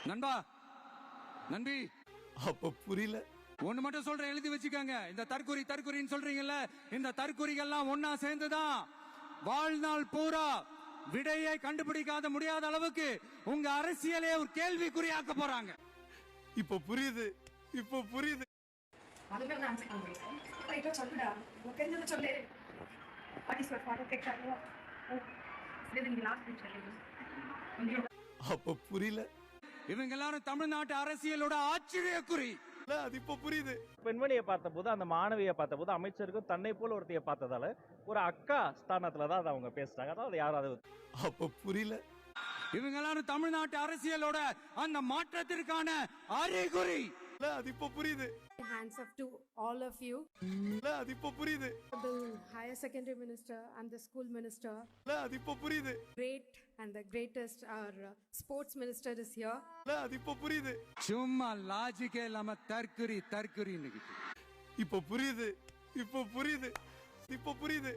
நண்பா, நண்பி, அப்ப புரியல. ஒண்ணு மட்டும் சொல்றேன், எழுதி வச்சுக்கோங்க. இந்த தற்குறின்னு சொல்றீங்கல்ல, இந்த தற்குறிகள்லாம் ஒன்னா சேர்ந்துதான் வாழ்நாள் பூரா விடையை கண்டுபிடிக்காத முடியாத அளவுக்கு உங்க அரசியலே ஒரு கேள்விக்குறியாக்க போறாங்க. இப்ப புரியுது, இப்ப புரியுது. அப்ப புரியல. இவங்க எல்லாரும் தமிழ்நாட்டு அரசியலோட ஆச்சரியக்குறி. அது இப்ப புரியுது. பெண்மணியை பார்த்தபோது, அந்த மாணவியை பார்த்தபோது அமைச்சருக்கும் தன்னை போல ஒருத்தைய பார்த்ததால ஒரு அக்கா ஸ்தானத்துலதான் அதை அவங்க பேசுறாங்க. அதாவது யாராவது அப்ப புரியல. இவங்க எல்லாரும் தமிழ்நாட்டு அரசியலோட அந்த மாற்றத்திற்கான அறிகுறி. அது இப்ப புரியுது. Hands up to all of you. அது இப்ப புரியுது. The higher secondary minister and the school minister. அது இப்ப புரியுது. Great and the greatest our sports minister is here. அது இப்ப புரியுது. சும்மா லாஜிக்கே இல்லாம தற்குறி. இப்ப புரியுது, இப்ப புரியுது, இப்ப புரியுது.